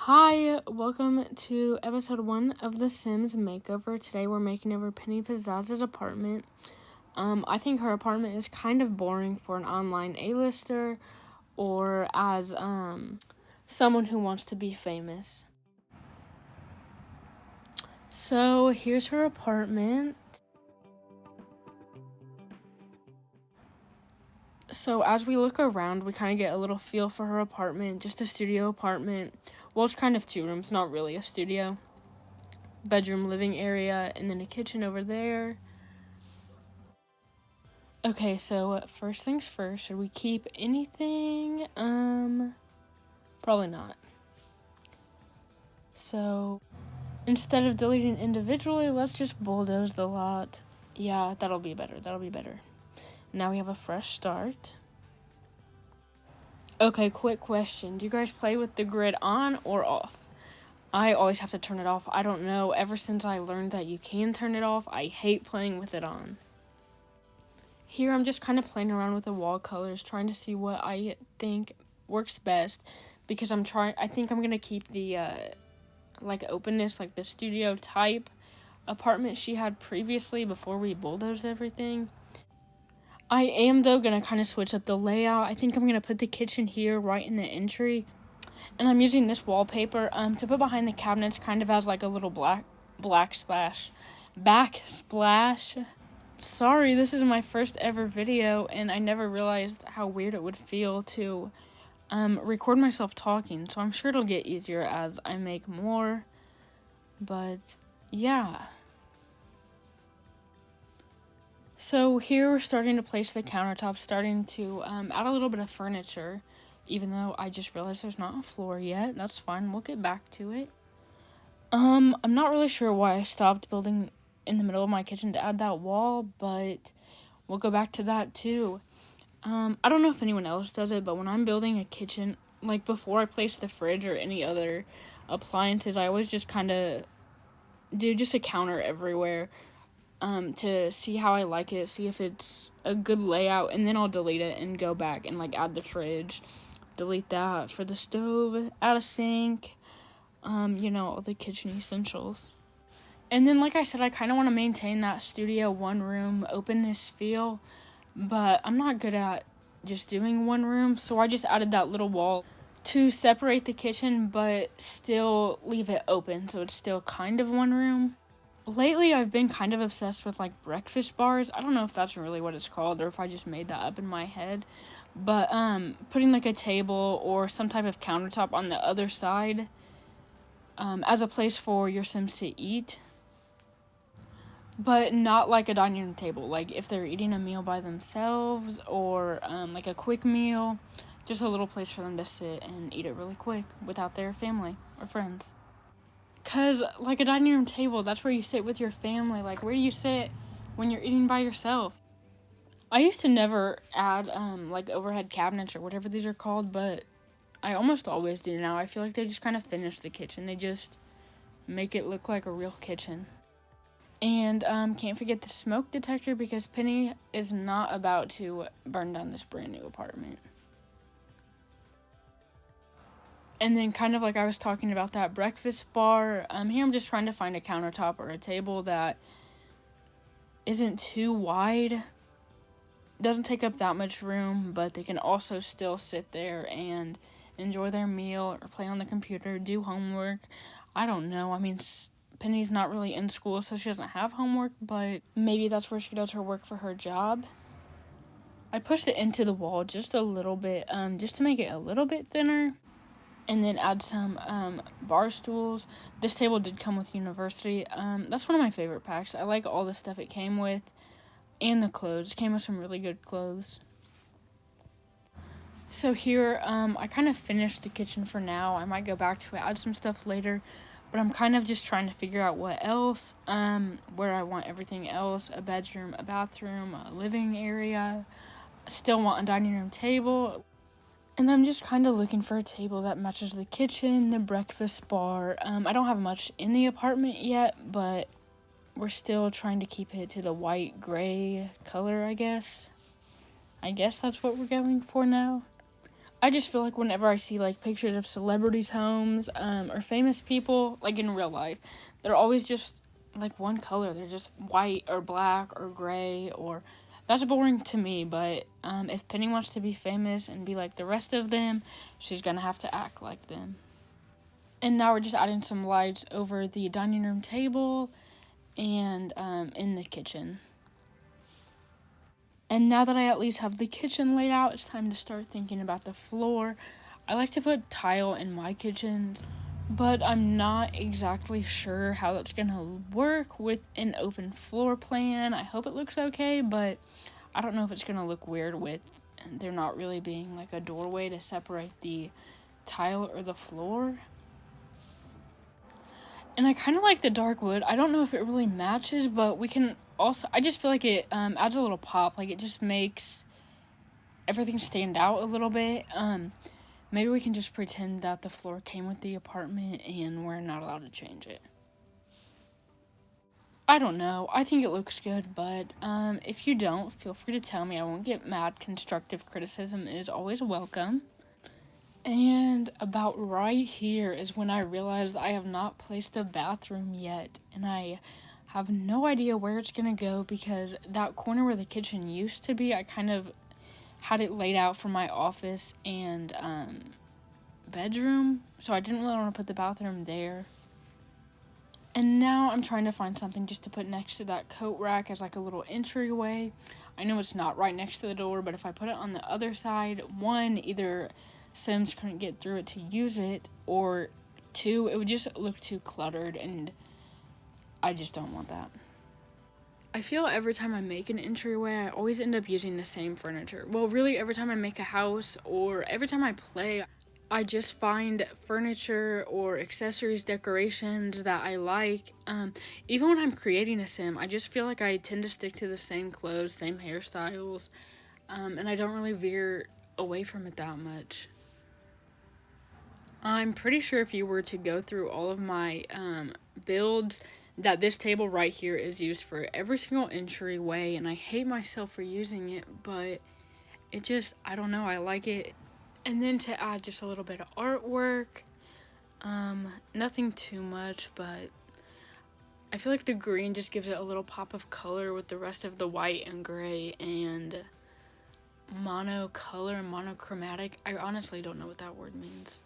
Hi, welcome to episode 1 of The Sims Makeover. Today we're making over Penny Pizzaz's apartment. I think her apartment is kind of boring for an online A-lister or as someone who wants to be famous. So here's her apartment. So as we look around, we kind of get a little feel for her apartment, just a studio apartment. Well, it's kind of 2 rooms, not really a studio. Bedroom, living area, and then a kitchen over there. Okay, so first things first, should we keep anything? Probably not. So instead of deleting individually, let's just bulldoze the lot. Yeah, that'll be better. Now we have a fresh start. Okay, quick question. Do you guys play with the grid on or off? I always have to turn it off. I don't know. Ever since I learned that you can turn it off, I hate playing with it on. Here I'm just kind of playing around with the wall colors, trying to see what I think works best, because I think I'm going to keep the openness, like the studio type apartment she had previously before we bulldozed everything. I am, though, going to kind of switch up the layout. I think I'm going to put the kitchen here right in the entry, and I'm using this wallpaper to put behind the cabinets, kind of as like a little backsplash. Sorry, this is my first ever video, and I never realized how weird it would feel to record myself talking, so I'm sure it'll get easier as I make more, but yeah. So here we're starting to place the countertops, starting to add a little bit of furniture, even though I just realized there's not a floor yet. That's fine, we'll get back to it. I'm not really sure why I stopped building in the middle of my kitchen to add that wall, but we'll go back to that too. I don't know if anyone else does it, but when I'm building a kitchen, like before I place the fridge or any other appliances, I always just kind of do just a counter everywhere to see how I like it, see if it's a good layout, and then I'll delete it and go back and like add the fridge, delete that for the stove, add a sink, all the kitchen essentials. And then, like I said, I kind of want to maintain that studio one room openness feel, but I'm not good at just doing one room, so I just added that little wall to separate the kitchen, but still leave it open, so it's still kind of one room. Lately, I've been kind of obsessed with, like, breakfast bars. I don't know if that's really what it's called, or if I just made that up in my head, but putting, like, a table or some type of countertop on the other side as a place for your Sims to eat. But not like a dining room table, like if they're eating a meal by themselves or like a quick meal, just a little place for them to sit and eat it really quick without their family or friends. Because like a dining room table, that's where you sit with your family. Like, where do you sit when you're eating by yourself? I used to never add like overhead cabinets or whatever these are called, but I almost always do now. I feel like they just kind of finish the kitchen. They just make it look like a real kitchen. And can't forget the smoke detector, because Penny is not about to burn down this brand new apartment. And then kind of like I was talking about that breakfast bar, here I'm just trying to find a countertop or a table that isn't too wide, doesn't take up that much room, but they can also still sit there and enjoy their meal or play on the computer, do homework. I don't know, I mean, Penny's not really in school, so she doesn't have homework, but maybe that's where she does her work for her job. I pushed it into the wall just a little bit, just to make it a little bit thinner, and then add some bar stools. This table did come with University. That's one of my favorite packs. I like all the stuff it came with, and the clothes. It came with some really good clothes. So here, I kind of finished the kitchen for now. I might go back to it, add some stuff later. But I'm kind of just trying to figure out what else, where I want everything else, a bedroom, a bathroom, a living area. I still want a dining room table. And I'm just kind of looking for a table that matches the kitchen, the breakfast bar. I don't have much in the apartment yet, but we're still trying to keep it to the white gray color, I guess. I guess that's what we're going for now. I just feel like whenever I see like pictures of celebrities' homes, or famous people, like in real life, they're always just like one color. They're just white or black or gray, or that's boring to me. But if Penny wants to be famous and be like the rest of them, she's gonna have to act like them. And now we're just adding some lights over the dining room table and in the kitchen. And now that I at least have the kitchen laid out, it's time to start thinking about the floor. I like to put tile in my kitchens, but I'm not exactly sure how that's gonna work with an open floor plan. I hope it looks okay, but I don't know if it's gonna look weird with there not really being like a doorway to separate the tile or the floor. And I kind of like the dark wood. I don't know if it really matches, but we can also, I just feel like it adds a little pop. Like it just makes everything stand out a little bit. Maybe we can just pretend that the floor came with the apartment and we're not allowed to change it. I don't know. I think it looks good, but if you don't, feel free to tell me. I won't get mad. Constructive criticism is always welcome. And about right here is when I realized I have not placed a bathroom yet, and I have no idea where it's gonna go because that corner where the kitchen used to be, I kind of had it laid out for my office and bedroom, so I didn't really want to put the bathroom there. And now I'm trying to find something just to put next to that coat rack as like a little entryway. I know it's not right next to the door, but if I put it on the other side, one, either Sims couldn't get through it to use it, or two, it would just look too cluttered, and I just don't want that. I feel every time I make an entryway, I always end up using the same furniture. Well, really, every time I make a house or every time I play, I just find furniture or accessories, decorations that I like. Even when I'm creating a sim, I just feel like I tend to stick to the same clothes, same hairstyles, and I don't really veer away from it that much. I'm pretty sure if you were to go through all of my builds, that this table right here is used for every single entryway, and I hate myself for using it, but it just, I don't know, I like it. And then to add just a little bit of artwork, nothing too much, but I feel like the green just gives it a little pop of color with the rest of the white and gray and monocolor and monochromatic. I honestly don't know what that word means.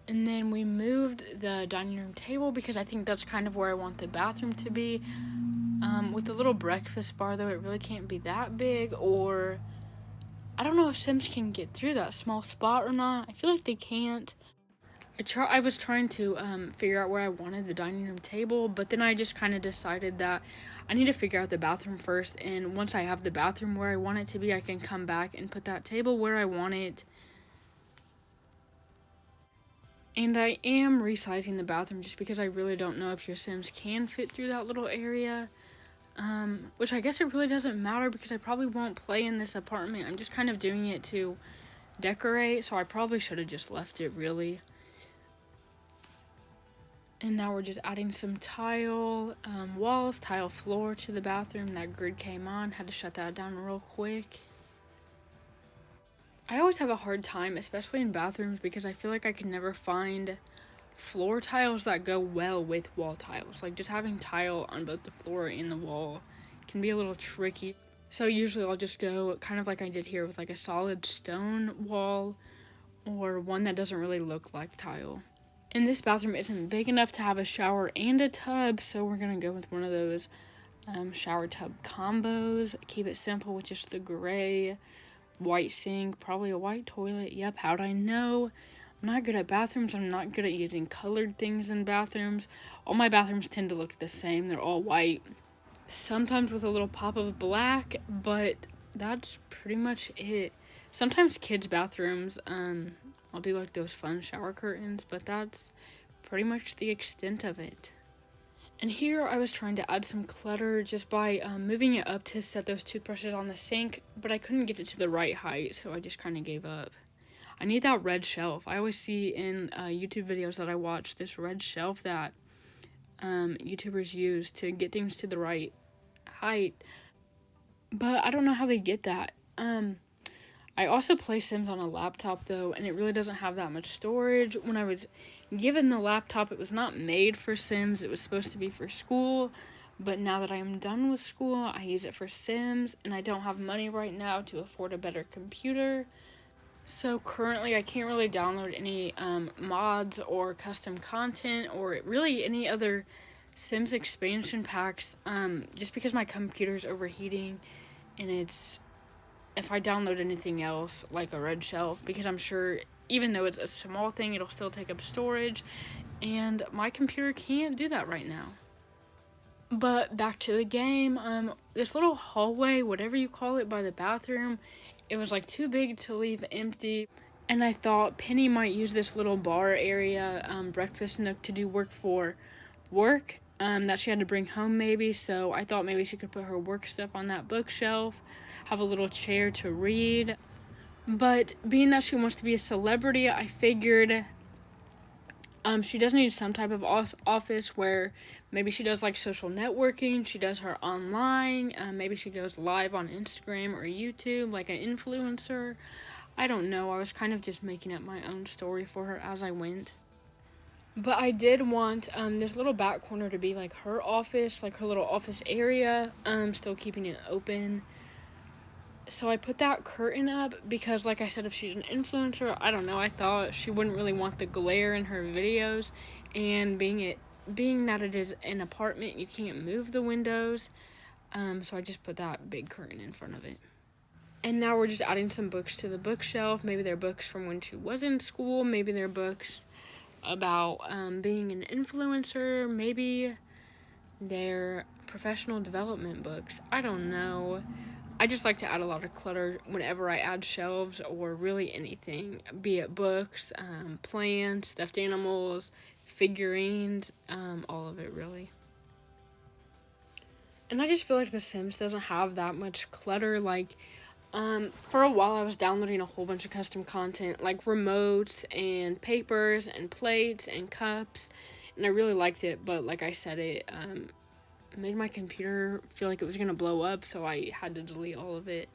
And then we moved the dining room table because I think that's kind of where I want the bathroom to be. With the little breakfast bar, though, it really can't be that big, or I don't know if Sims can get through that small spot or not. I feel like they can't. I was trying to figure out where I wanted the dining room table, but then I just kind of decided that I need to figure out the bathroom first, and once I have the bathroom where I want it to be, I can come back and put that table where I want it. And I am resizing the bathroom just because I really don't know if your Sims can fit through that little area. Which I guess it really doesn't matter because I probably won't play in this apartment. I'm just kind of doing it to decorate, so I probably should have just left it, really. And now we're just adding some tile walls, tile floor to the bathroom. That grid came on, had to shut that down real quick. I always have a hard time, especially in bathrooms, because I feel like I can never find floor tiles that go well with wall tiles. Like just having tile on both the floor and the wall can be a little tricky. So usually I'll just go kind of like I did here with like a solid stone wall or one that doesn't really look like tile. And this bathroom isn't big enough to have a shower and a tub, so we're gonna go with one of those shower tub combos. Keep it simple with just the gray, white sink, probably a white toilet. Yep, how'd I know? I'm not good at bathrooms. I'm not good at using colored things in bathrooms. All my bathrooms tend to look the same. They're all white, sometimes with a little pop of black, but that's pretty much it. Sometimes kids' bathrooms, I'll do like those fun shower curtains, but that's pretty much the extent of it. And here I was trying to add some clutter just by moving it up to set those toothbrushes on the sink, but I couldn't get it to the right height, so I just kind of gave up. I need that red shelf. I always see in YouTube videos that I watch this red shelf that YouTubers use to get things to the right height, but I don't know how they get that. I I also play Sims on a laptop though, and it really doesn't have that much storage. When I was given the laptop, it was not made for Sims. It was supposed to be for school, but now that I am done with school, I use it for Sims, and I don't have money right now to afford a better computer. So currently, I can't really download any mods or custom content or really any other Sims expansion packs, just because my computer's overheating, and it's if I download anything else like a red shelf, because I'm sure even though it's a small thing, it'll still take up storage, and my computer can't do that right now. But back to the game, this little hallway, whatever you call it, by the bathroom, it was like too big to leave empty. And I thought Penny might use this little bar area, breakfast nook, to do work that she had to bring home maybe. So I thought maybe she could put her work stuff on that bookshelf, have a little chair to read. But being that she wants to be a celebrity, I figured she does need some type of office where maybe she does like social networking, she does her online, maybe she goes live on Instagram or YouTube like an influencer. I don't know, I was kind of just making up my own story for her as I went. But I did want this little back corner to be like her office, like her little office area, still keeping it open. So I put that curtain up because, like I said, if she's an influencer, I don't know, I thought she wouldn't really want the glare in her videos, and being that it is an apartment, you can't move the windows, so I just put that big curtain in front of it. And now we're just adding some books to the bookshelf. Maybe they're books from when she was in school, maybe they're books about being an influencer, maybe they're professional development books, I don't know. I just like to add a lot of clutter whenever I add shelves or really anything, be it books, plants, stuffed animals, figurines, all of it really. And I just feel like The Sims doesn't have that much clutter. Like, for a while I was downloading a whole bunch of custom content, like remotes and papers and plates and cups, and I really liked it, but like I said, it made my computer feel like it was gonna blow up, so I had to delete all of it.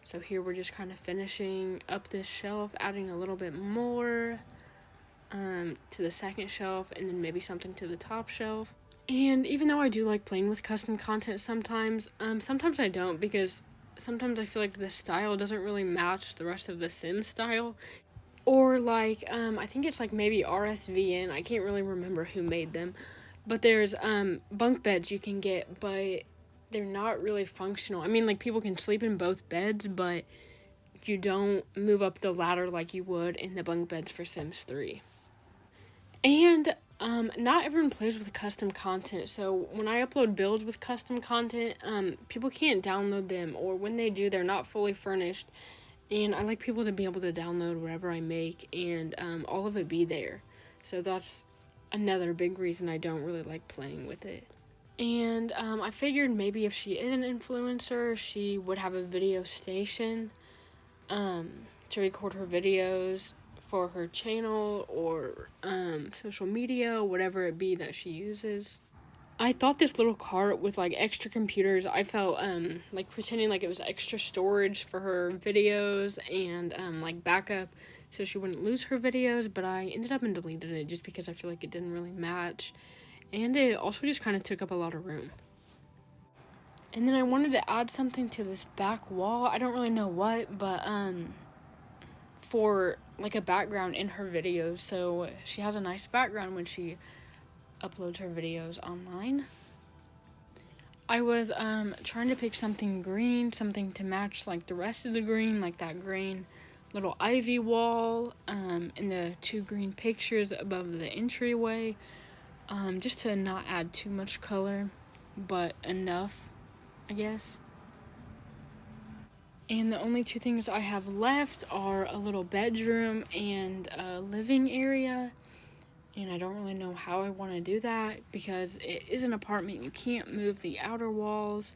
So here we're just kind of finishing up this shelf, adding a little bit more to the second shelf, and then maybe something to the top shelf. And even though I do like playing with custom content sometimes I don't, because sometimes I feel like the style doesn't really match the rest of the Sims style. Or like, I think it's like maybe RSVN, I can't really remember who made them. But there's bunk beds you can get, but they're not really functional. I mean, like, people can sleep in both beds, but you don't move up the ladder like you would in the bunk beds for Sims 3. And not everyone plays with custom content, so when I upload builds with custom content, people can't download them, or when they do, they're not fully furnished. And I like people to be able to download whatever I make and all of it be there. So that's another big reason I don't really like playing with it. And I figured maybe if she is an influencer, she would have a video station to record her videos for her channel or social media, whatever it be that she uses. I thought this little cart with like extra computers, I felt like pretending like it was extra storage for her videos and like backup so she wouldn't lose her videos, but I ended up and deleted it just because I feel like it didn't really match, and it also just kind of took up a lot of room. And then I wanted to add something to this back wall, I don't really know what, but for like a background in her videos, so she has a nice background when she uploads her videos online. I was trying to pick something green, something to match like the rest of the green, like that green little ivy wall, and the two green pictures above the entryway, just to not add too much color, but enough, I guess. And the only two things I have left are a little bedroom and a living area. And I don't really know how I want to do that because it is an apartment. You can't move the outer walls.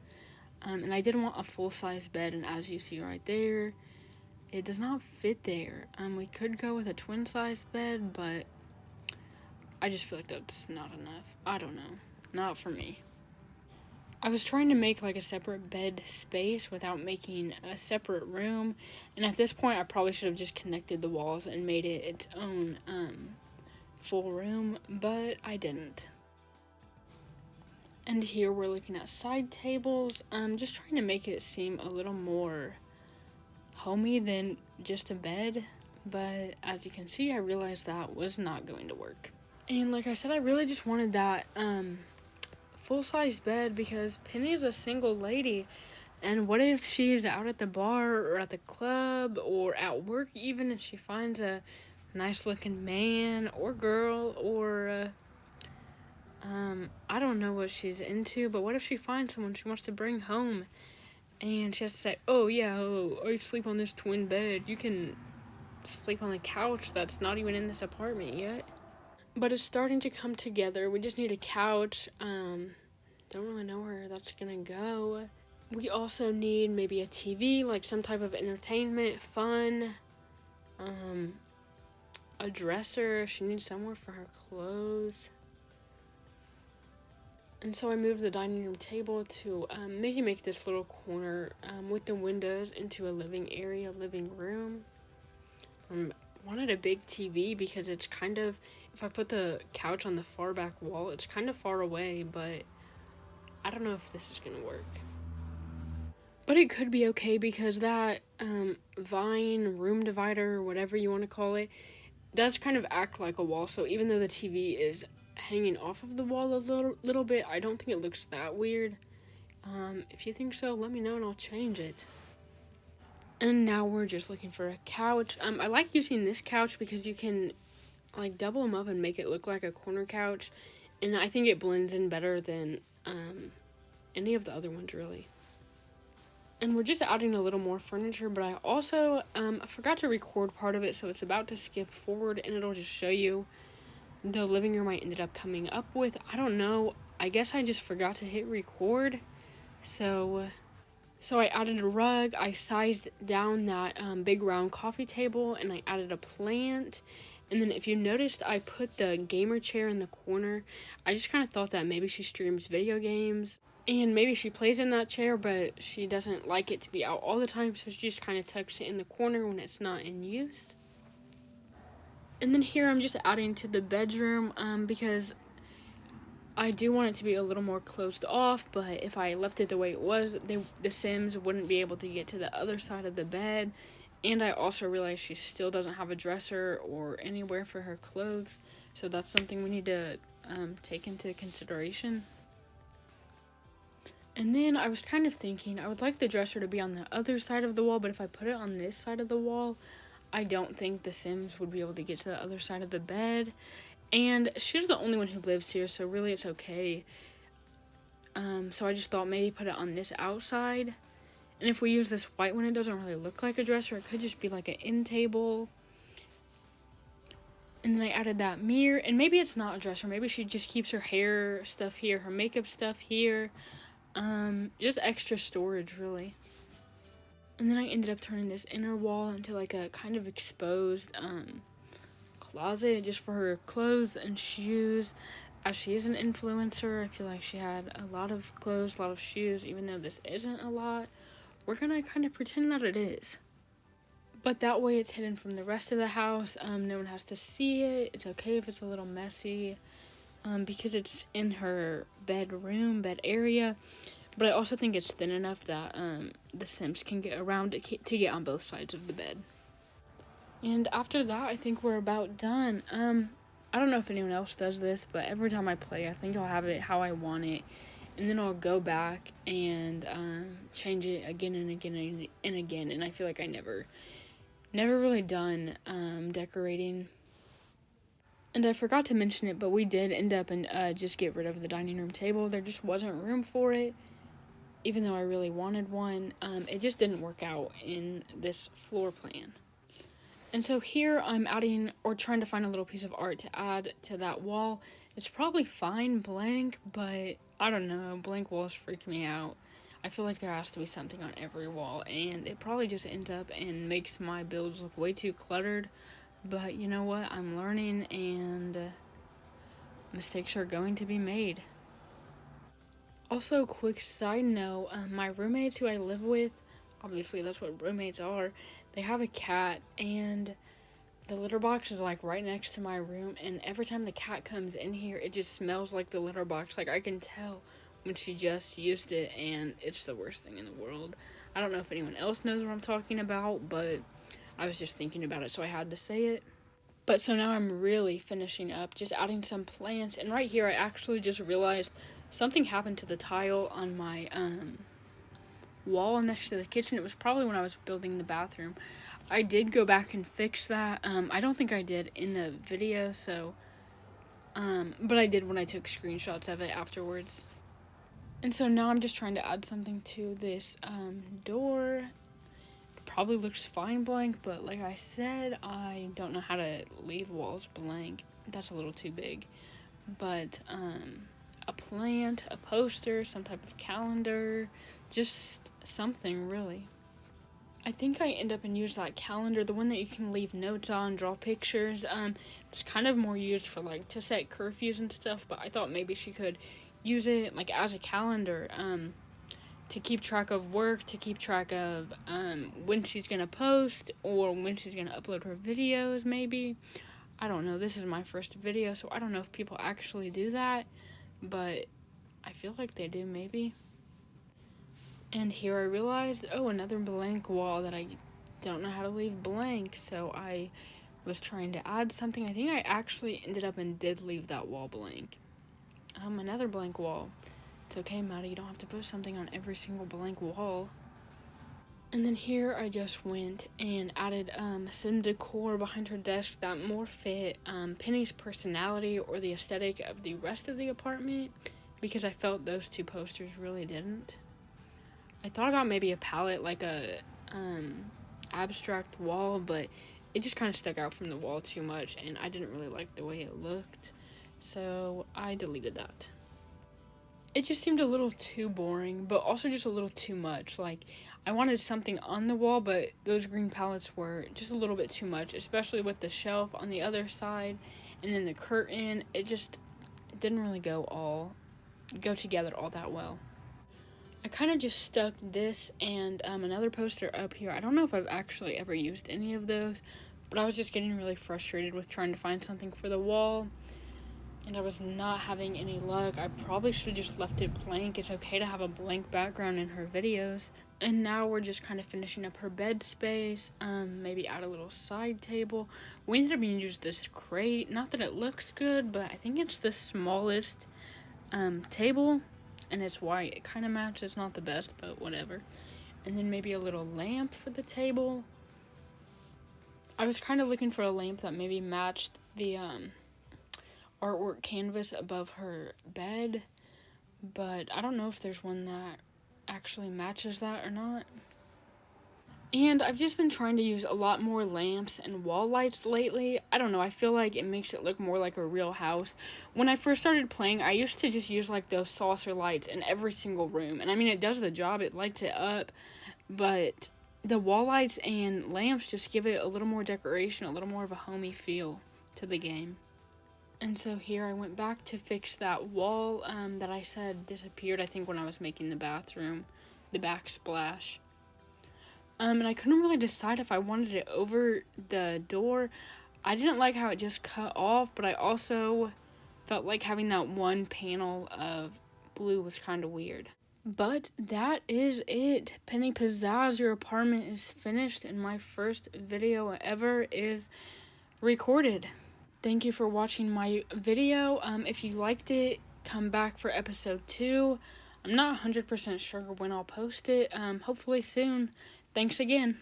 And I did want a full-size bed, and as you see right there, it does not fit there. We could go with a twin-size bed, but I just feel like that's not enough. I don't know. Not for me. I was trying to make like a separate bed space without making a separate room, and at this point I probably should have just connected the walls and made it its own full room, but I didn't. And here we're looking at side tables. Just trying to make it seem a little more homey than just a bed, but as you can see, I realized that was not going to work. And like I said, I really just wanted that full-size bed because Penny is a single lady, and what if she's out at the bar or at the club or at work even, and she finds a nice looking man or girl or I don't know what she's into, but what if she finds someone she wants to bring home and she has to say, oh yeah, I sleep on this twin bed, you can sleep on the couch that's not even in this apartment yet. But it's starting to come together. We just need a couch. Don't really know where that's gonna go. We also need maybe a TV, like some type of entertainment, fun. A dresser. She needs somewhere for her clothes. And so I moved the dining room table to maybe make this little corner with the windows into a living area, living room. Wanted a big TV because it's kind of, if I put the couch on the far back wall, it's kind of far away, but I don't know if this is gonna work. But it could be okay because that vine room divider, or whatever you want to call it, does kind of act like a wall. So even though the TV is hanging off of the wall a little bit, I don't think it looks that weird. If you think so, let me know and I'll change it. And now we're just looking for a couch. I like using this couch because you can like double them up and make it look like a corner couch, and I think it blends in better than any of the other ones really. And we're just adding a little more furniture, but I also I forgot to record part of it, so it's about to skip forward and it'll just show you the living room I ended up coming up with. I don't know, I guess I just forgot to hit record. So I added a rug, I sized down that big round coffee table, and I added a plant. And then if you noticed, I put the gamer chair in the corner. I just kind of thought that maybe she streams video games, and maybe she plays in that chair, but she doesn't like it to be out all the time, so she just kind of tucks it in the corner when it's not in use. And then here I'm just adding to the bedroom because I do want it to be a little more closed off, but if I left it the way it was, the Sims wouldn't be able to get to the other side of the bed. And I also realized she still doesn't have a dresser or anywhere for her clothes, so that's something we need to take into consideration. And then I was kind of thinking I would like the dresser to be on the other side of the wall, but if I put it on this side of the wall, I don't think the Sims would be able to get to the other side of the bed. And she's the only one who lives here, so really it's okay. So I just thought maybe put it on this outside. And if we use this white one, it doesn't really look like a dresser. It could just be like an end table. And then I added that mirror. And maybe it's not a dresser. Maybe she just keeps her hair stuff here, her makeup stuff here. Just extra storage, really. And then I ended up turning this inner wall into like a kind of exposed closet just for her clothes and shoes. As she is an influencer, I feel like she had a lot of clothes, a lot of shoes, even though this isn't a lot. We're gonna kind of pretend that it is. But that way it's hidden from the rest of the house. No one has to see it. It's okay if it's a little messy because it's in her bed area. But I also think it's thin enough that the Sims can get around it to get on both sides of the bed. And after that, I think we're about done. I don't know if anyone else does this, but every time I play, I think I'll have it how I want it. And then I'll go back and change it again and again and again. And I feel like I never really done decorating. And I forgot to mention it, but we did end up and just get rid of the dining room table. There just wasn't room for it, even though I really wanted one. It just didn't work out in this floor plan. And so here I'm adding or trying to find a little piece of art to add to that wall. It's probably fine blank, but I don't know, blank walls freak me out. I feel like there has to be something on every wall, and it probably just ends up and makes my builds look way too cluttered. But you know what, I'm learning, and mistakes are going to be made. Also, quick side note, my roommates who I live with, obviously that's what roommates are, they have a cat, and the litter box is like right next to my room, and every time the cat comes in here, it just smells like the litter box. Like, I can tell when she just used it, and it's the worst thing in the world. I don't know if anyone else knows what I'm talking about, but I was just thinking about it, so I had to say it. But so now I'm really finishing up, just adding some plants. And right here, I actually just realized something happened to the tile on my wall next to the kitchen. It was probably when I was building the bathroom. I did go back and fix that. I don't think I did in the video, so... but I did when I took screenshots of it afterwards. And so now I'm just trying to add something to this door. Probably looks fine blank, but like I said, I don't know how to leave walls blank. That's a little too big. But a plant, a poster, some type of calendar, just something really. I think I end up and use that calendar, the one that you can leave notes on, draw pictures. It's kind of more used for like to set curfews and stuff, but I thought maybe she could use it like as a calendar. To keep track of work, to keep track of when she's going to post or when she's going to upload her videos, maybe. I don't know. This is my first video, so I don't know if people actually do that, but I feel like they do, maybe. And here I realized, oh, another blank wall that I don't know how to leave blank, so I was trying to add something. I think I actually ended up and did leave that wall blank. Another blank wall. It's okay, Maddie, you don't have to put something on every single blank wall. And then here I just went and added some decor behind her desk that more fit Penny's personality or the aesthetic of the rest of the apartment, because I felt those two posters really didn't. I thought about maybe a palette, like a abstract wall, but it just kind of stuck out from the wall too much, and I didn't really like the way it looked, so I deleted that. It just seemed a little too boring, but also just a little too much. Like, I wanted something on the wall, but those green palettes were just a little bit too much, especially with the shelf on the other side, and then the curtain. It didn't really go together all that well. I kind of just stuck this and another poster up here. I don't know if I've actually ever used any of those, but I was just getting really frustrated with trying to find something for the wall, and I was not having any luck. I probably should have just left it blank. It's okay to have a blank background in her videos. And now we're just kind of finishing up her bed space, maybe add a little side table. We ended up using this crate. Not that it looks good, but I think it's the smallest table, and it's white. It kind of matches, not the best, but whatever. And then maybe a little lamp for the table. I was kind of looking for a lamp that maybe matched the artwork canvas above her bed, but I don't know if there's one that actually matches that or not. And I've just been trying to use a lot more lamps and wall lights lately. I don't know, I feel like it makes it look more like a real house. When I first started playing, I used to just use like those saucer lights in every single room, and I mean, it does the job, it lights it up, but the wall lights and lamps just give it a little more decoration, a little more of a homey feel to the game. And so here I went back to fix that wall that I said disappeared, I think, when I was making the bathroom, the backsplash. And I couldn't really decide if I wanted it over the door. I didn't like how it just cut off, but I also felt like having that one panel of blue was kind of weird. But that is it. Penny Pizzaz, your apartment is finished, and my first video ever is recorded. Thank you for watching my video. If you liked it, come back for episode 2. I'm not 100% sure when I'll post it. Hopefully soon. Thanks again.